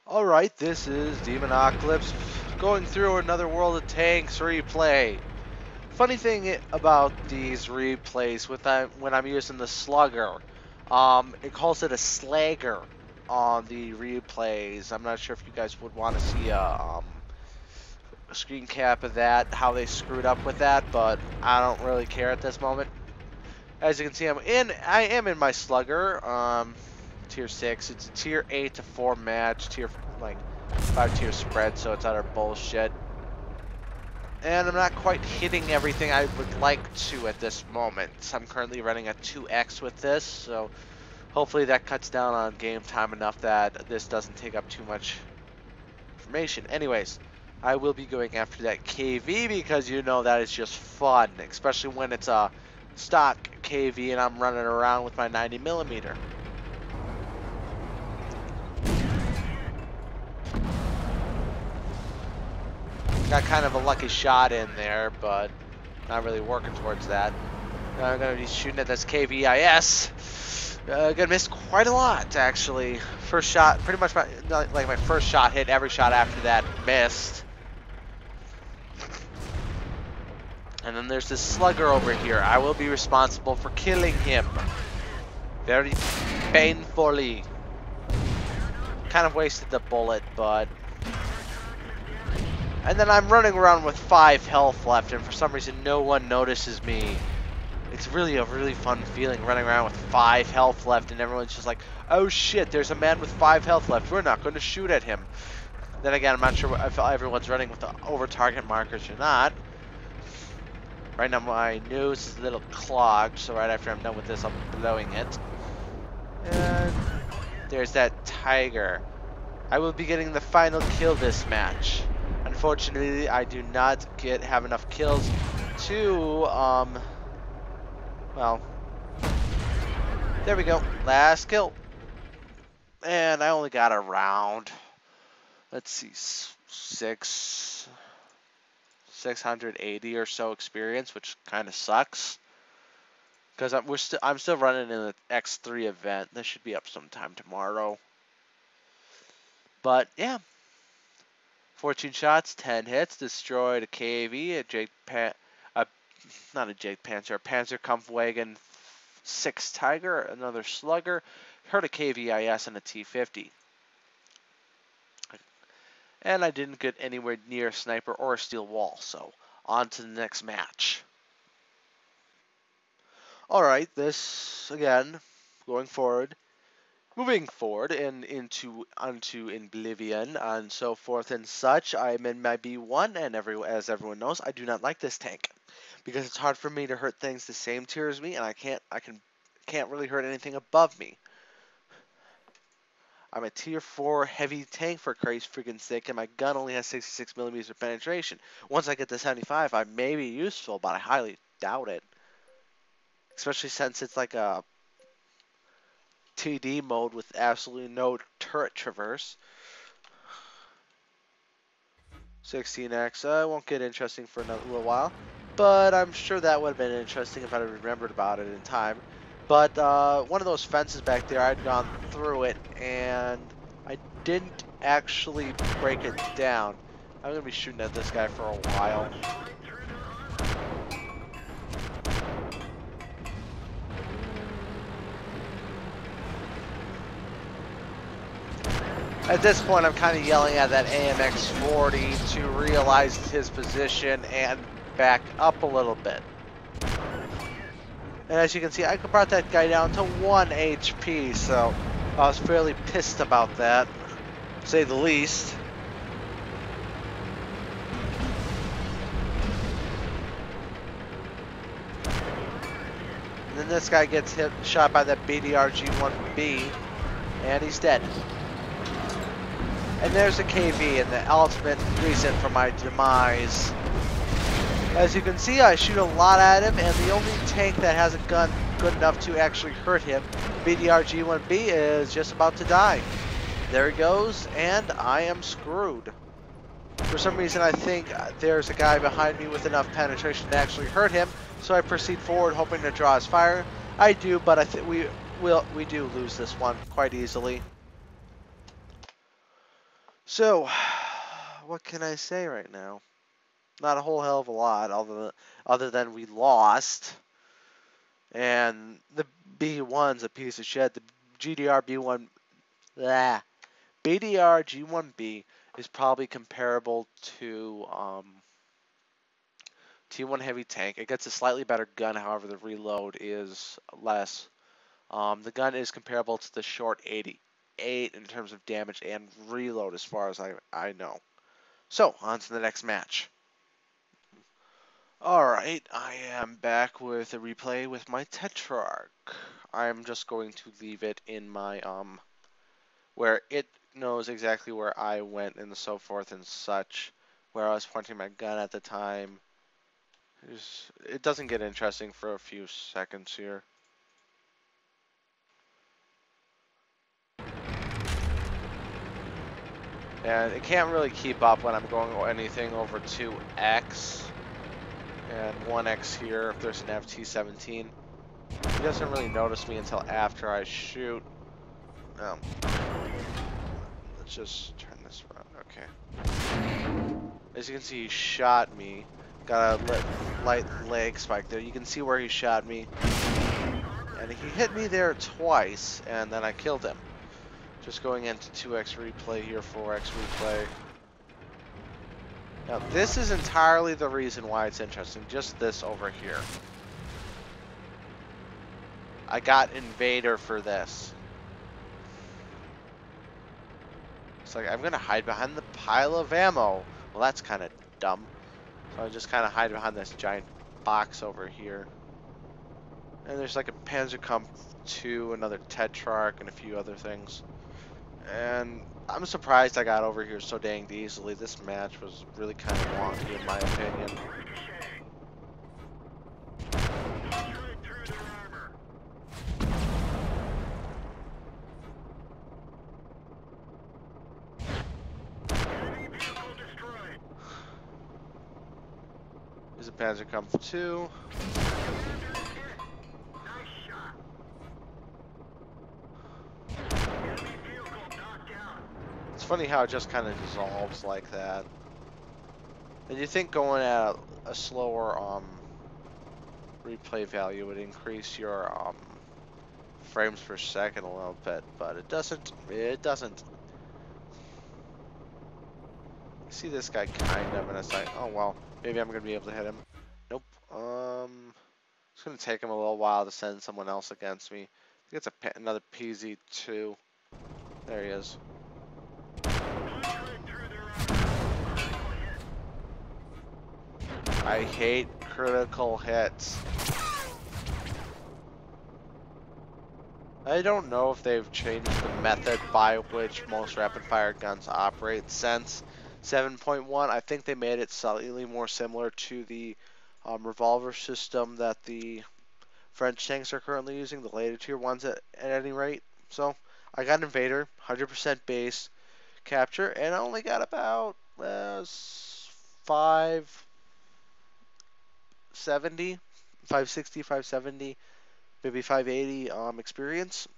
Alright, this is Demonocalypse going through another World of Tanks replay. Funny thing about these replays when I'm using the slugger, it calls it a slagger on the replays. I'm not sure if you guys would want to see a screen cap of that, how they screwed up with that, but I don't really care at this moment. As you can see, I am in my slugger, tier 6. It's a tier 8 to 4 match, tier like 5-tier spread, so it's utter bullshit. And I'm not quite hitting everything I would like to at this moment. I'm currently running a 2x with this, so hopefully that cuts down on game time enough that this doesn't take up too much information. Anyways, I will be going after that KV because you know that is just fun, especially when it's a stock KV and I'm running around with my 90mm. Got kind of a lucky shot in there, but not really working towards that. Now I'm going to be shooting at this KVIS. Gonna miss quite a lot, actually. First shot, pretty much my first shot hit. Every shot after that missed. And then there's this slugger over here. I will be responsible for killing him. Very painfully. Kind of wasted the bullet, but... And then I'm running around with 5 health left, and for some reason no one notices me. It's really a really fun feeling running around with 5 health left, and everyone's just like, oh shit, there's a man with 5 health left. We're not going to shoot at him. Then again, I'm not sure if everyone's running with the over target markers or not. Right now my nose is a little clogged, so right after I'm done with this, I'll be blowing it. And there's that tiger. I will be getting the final kill this match. Unfortunately, I do not have enough kills to, well, there we go, last kill. And I only got a round, let's see, 680 or so experience, which kind of sucks. Because I'm still running in the X3 event. This should be up sometime tomorrow. But, yeah. 14 shots, 10 hits, destroyed a KV, not a Jake Panzer, a Panzerkampfwagen 6 Tiger, another Slugger, hurt a KVIS and a T50. And I didn't get anywhere near a sniper or a steel wall, so on to the next match. Alright, this, again, moving forward and onto Oblivion and so forth and such. I'm in my B1, and as everyone knows, I do not like this tank because it's hard for me to hurt things the same tier as me, and I can't really hurt anything above me. I'm a tier 4 heavy tank for Christ's freaking sake, and my gun only has 66mm of penetration. Once I get to 75, I may be useful, but I highly doubt it. Especially since it's like a TD mode with absolutely no turret traverse. 16x, won't get interesting for another little while, but I'm sure that would have been interesting if I had remembered about it in time. But one of those fences back there, I'd gone through it, and I didn't actually break it down. I'm going to be shooting at this guy for a while. At this point, I'm kind of yelling at that AMX-40 to realize his position and back up a little bit. And as you can see, I brought that guy down to 1 HP, so I was fairly pissed about that, to say the least. And then this guy gets shot by that BDRG-1B, and he's dead. And there's a KV and the ultimate reason for my demise. As you can see, I shoot a lot at him, and the only tank that has a gun good enough to actually hurt him, BDRG-1B, is just about to die. There he goes, and I am screwed. For some reason, I think there's a guy behind me with enough penetration to actually hurt him, so I proceed forward hoping to draw his fire. I do, but I think we do lose this one quite easily. So, what can I say right now? Not a whole hell of a lot, other than we lost, and the B1's a piece of shit. The GDR B1, blah, BDR G1B is probably comparable to T1 heavy tank. It gets a slightly better gun, however, the reload is less. The gun is comparable to the short 88 in terms of damage and reload, as far as I know. So, on to the next match. Alright, I am back with a replay with my Tetrarch. I'm just going to leave it in my, where it knows exactly where I went and so forth and such, where I was pointing my gun at the time. It doesn't get interesting for a few seconds here. And it can't really keep up when I'm going anything over 2x and 1x here if there's an FT-17. He doesn't really notice me until after I shoot. Let's just turn this around. Okay. As you can see, he shot me. Got a light leg spike there. You can see where he shot me. And he hit me there twice, and then I killed him. Just going into 2x replay here, 4x replay. Now, this is entirely the reason why it's interesting. Just this over here. I got Invader for this. It's like, I'm going to hide behind the pile of ammo. Well, that's kind of dumb. So I just kind of hide behind this giant box over here. And there's like a Panzerkampf 2, another Tetrarch, and a few other things. And I'm surprised I got over here so dang easily. This match was really kind of wonky in my opinion. There's a Panzerkampf 2. It's funny how it just kind of dissolves like that. And you think going at a slower replay value would increase your frames per second a little bit, but it doesn't. It doesn't. See this guy kind of, and it's like, oh well, maybe I'm gonna be able to hit him. Nope. It's gonna take him a little while to send someone else against me. I think it's another PZ2. There he is. I hate critical hits. I don't know if they've changed the method by which most rapid-fire guns operate since 7.1. I think they made it slightly more similar to the revolver system that the French tanks are currently using, the later tier ones at any rate. So I got Invader, 100% base capture, and I only got about 570, 560, 570, maybe 580 experience,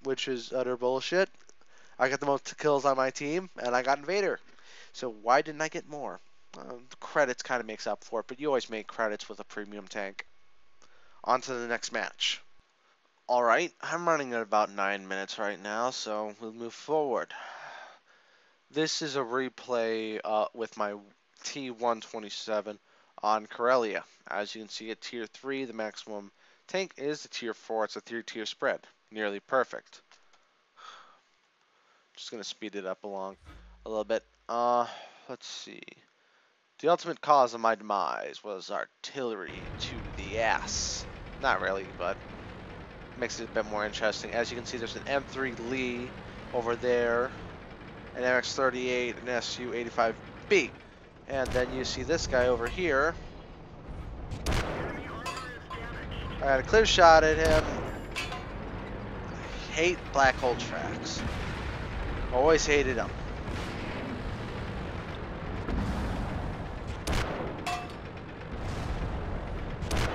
which is utter bullshit. I got the most kills on my team, and I got Invader. So why didn't I get more? The credits kind of makes up for it, but you always make credits with a premium tank. On to the next match. Alright, I'm running at about 9 minutes right now, so we'll move forward. This is a replay with my T127 on Karelia. As you can see at Tier 3, the maximum tank is the Tier 4. It's a 3-tier spread. Nearly perfect. Just going to speed it up along a little bit. Let's see. The ultimate cause of my demise was artillery to the ass. Not really, but makes it a bit more interesting. As you can see, there's an M3 Lee over there, an MX-38, an Su-85B. And then you see this guy over here. I got a clear shot at him. I hate black hole tracks. Always hated them.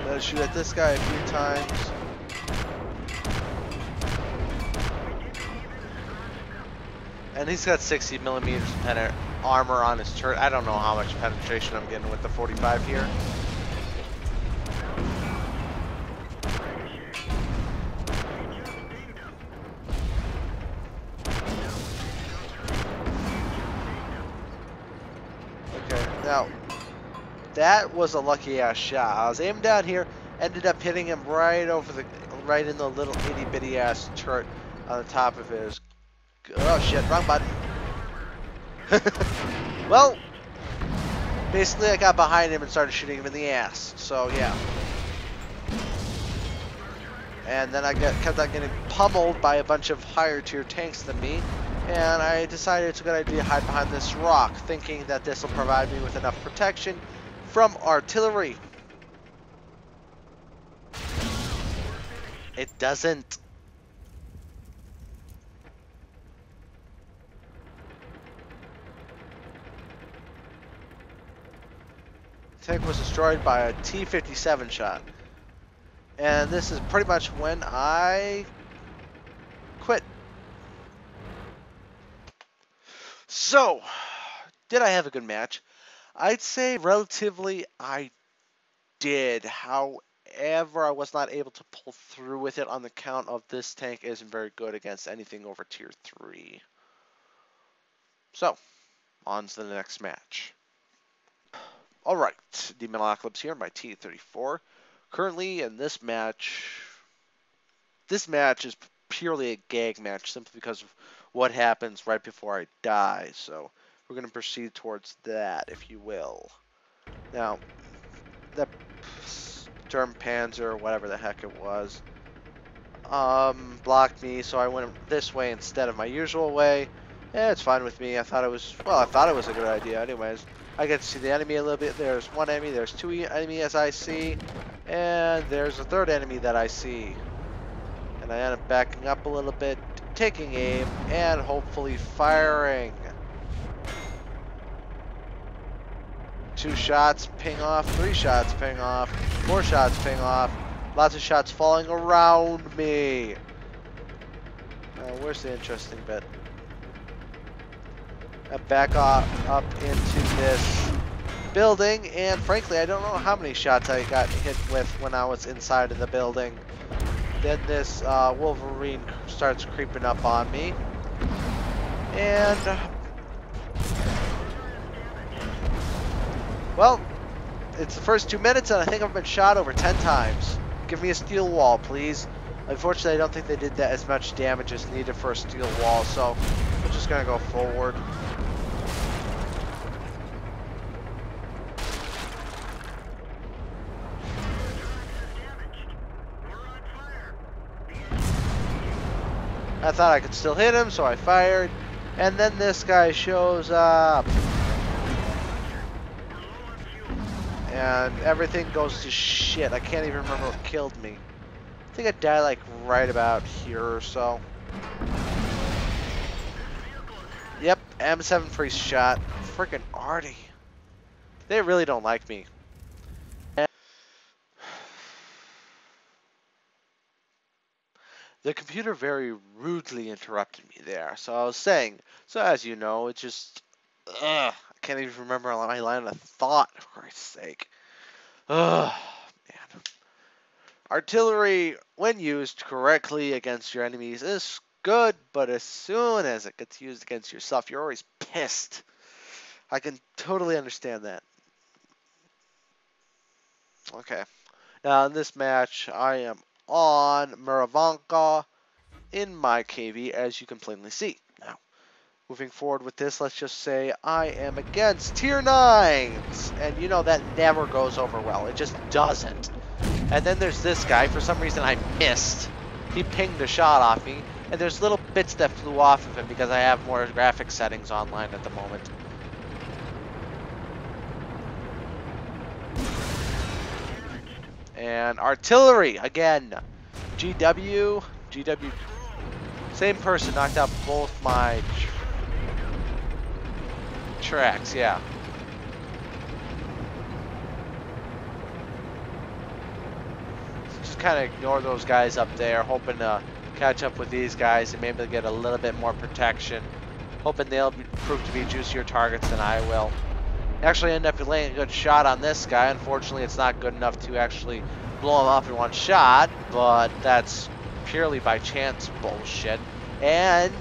Let's shoot at this guy a few times. And he's got 60 millimeters of armor on his turret. I don't know how much penetration I'm getting with the 45 here. Okay, now that was a lucky ass shot. I was aiming down here, ended up hitting him right in the little itty bitty ass turret on the top of his. Oh shit, wrong button. Well, basically I got behind him and started shooting him in the ass. So yeah. And then I kept on getting pummeled by a bunch of higher tier tanks than me. And I decided it's a good idea to hide behind this rock, thinking that this will provide me with enough protection from artillery. It doesn't. The tank was destroyed by a T-57 shot. And this is pretty much when I quit. So, did I have a good match? I'd say relatively I did. However, I was not able to pull through with it on the count of this tank isn't very good against anything over tier 3. So, on to the next match. Alright, Demonicalypse here, my T-34. Currently in this match is purely a gag match simply because of what happens right before I die. So we're going to proceed towards that, if you will. Now, that Sturmpanzer, or whatever the heck it was, blocked me, so I went this way instead of my usual way. Yeah, it's fine with me. I thought it was a good idea anyways. I get to see the enemy a little bit. There's one enemy, there's two enemies I see, and there's a third enemy that I see. And I end up backing up a little bit, taking aim, and hopefully firing. 2 shots ping off, 3 shots ping off, 4 shots ping off, lots of shots falling around me. Where's the interesting bit? I back up into this building, and frankly, I don't know how many shots I got hit with when I was inside of the building. Then this Wolverine starts creeping up on me, and well, it's the first 2 minutes, and I think I've been shot over 10 times. Give me a steel wall, please. Unfortunately, I don't think they did that as much damage as needed for a steel wall, so we're just gonna go forward. I thought I could still hit him, so I fired. And then this guy shows up. And everything goes to shit. I can't even remember what killed me. I think I died like right about here or so. Yep, M7 free shot. Freaking Artie. They really don't like me. The computer very rudely interrupted me there. So I was saying, so as you know, it just, I can't even remember my line of thought, for Christ's sake. Man. Artillery, when used correctly against your enemies, is good, but as soon as it gets used against yourself, you're always pissed. I can totally understand that. Okay. Now in this match, I am on Muravanka in my KV, as you can plainly see. Now, moving forward with this, let's just say I am against tier 9s. And you know that never goes over well. It just doesn't. And then there's this guy. For some reason I missed. He pinged a shot off me. And there's little bits that flew off of him because I have more graphic settings online at the moment. And artillery, again. GW, same person knocked out both my tracks, yeah. Just kind of ignore those guys up there, hoping to catch up with these guys and maybe get a little bit more protection. hoping they'll prove to be juicier targets than I will. Actually end up laying a good shot on this guy. Unfortunately, it's not good enough to actually blow him up in one shot, but that's purely by chance bullshit. And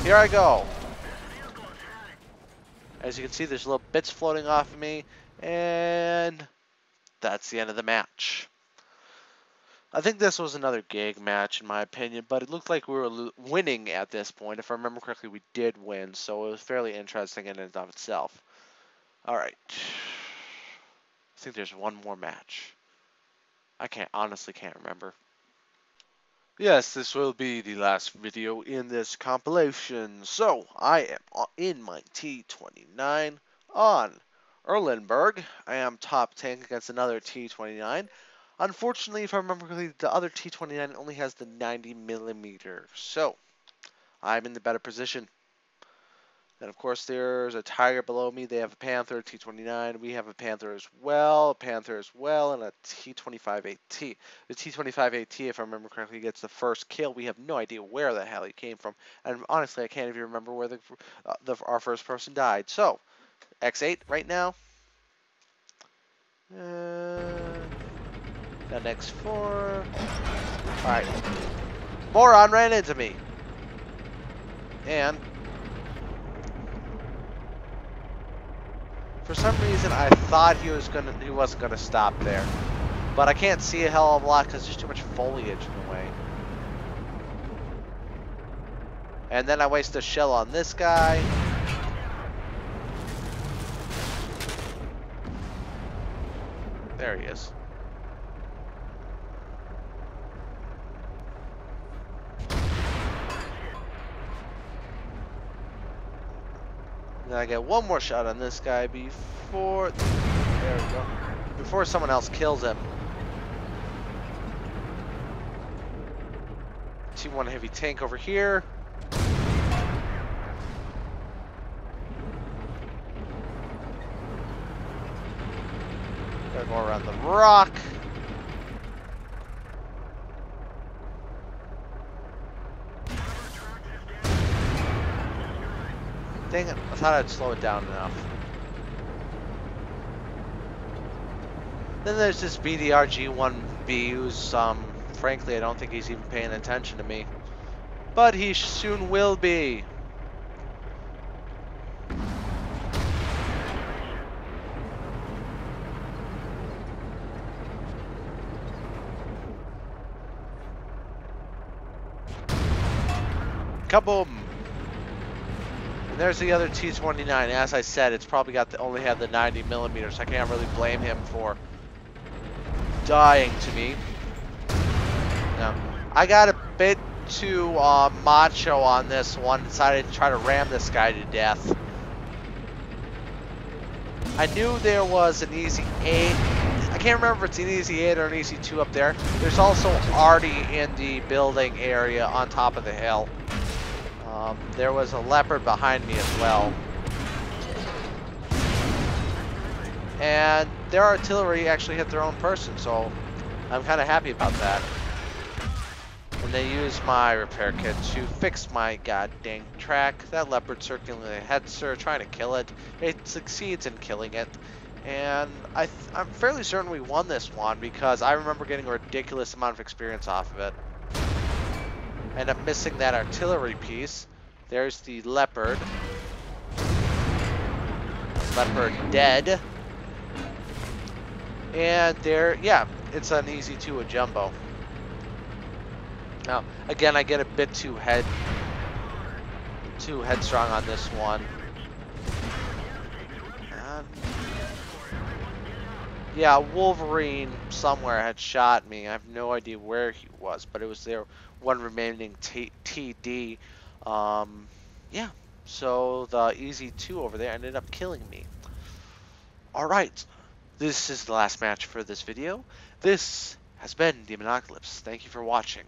here I go. As you can see, there's little bits floating off of me, and that's the end of the match. I think this was another gag match in my opinion, but it looked like we were winning at this point. If I remember correctly, we did win, so it was fairly interesting in and of itself. Alright. I think there's one more match. I honestly can't remember. Yes, this will be the last video in this compilation. So, I am in my T29 on Erlenberg. I am top tank against another T29. Unfortunately, if I remember correctly, the other T29 only has the 90mm. So, I'm in the better position. And of course, there's a Tiger below me. They have a Panther, T29. We have a Panther as well, and a T25 AT. The T25 AT, if I remember correctly, gets the first kill. We have no idea where the hell he came from. And honestly, I can't even remember where our first person died. So, X8 right now. Got X4. Alright. Moron ran into me. And for some reason, I thought he wasn't gonna stop there, but I can't see a hell of a lot because there's too much foliage in the way. And then I waste a shell on this guy. There he is. And then I get one more shot on this guy before... There we go. Before someone else kills him. T1 heavy tank over here. Gotta go around the rock. Dang it, I thought I'd slow it down enough. Then there's this BDRG-1B who's, frankly, I don't think he's even paying attention to me. But he soon will be. Kaboom! And there's the other T29. As I said, it's probably only had the 90mm, so I can't really blame him for dying to me. Now, I got a bit too macho on this one. Decided to try to ram this guy to death. I knew there was an easy 8. I can't remember if it's an easy 8 or an easy 2 up there. There's also Artie in the building area on top of the hill. There was a leopard behind me as well. And their artillery actually hit their own person, so I'm kind of happy about that. And they used my repair kit to fix my goddamn track. That leopard circling ahead, sir, trying to kill it. It succeeds in killing it. And I'm fairly certain we won this one because I remember getting a ridiculous amount of experience off of it. End up missing that artillery piece. There's the leopard. Leopard dead. And there, yeah, it's an easy 2 with jumbo. Now, again, I get a bit too headstrong on this one. And yeah, Wolverine somewhere had shot me. I have no idea where he was, but it was their one remaining TD. Yeah, so the easy 2 over there ended up killing me. Alright, this is the last match for this video. This has been Demonocalypse. Thank you for watching.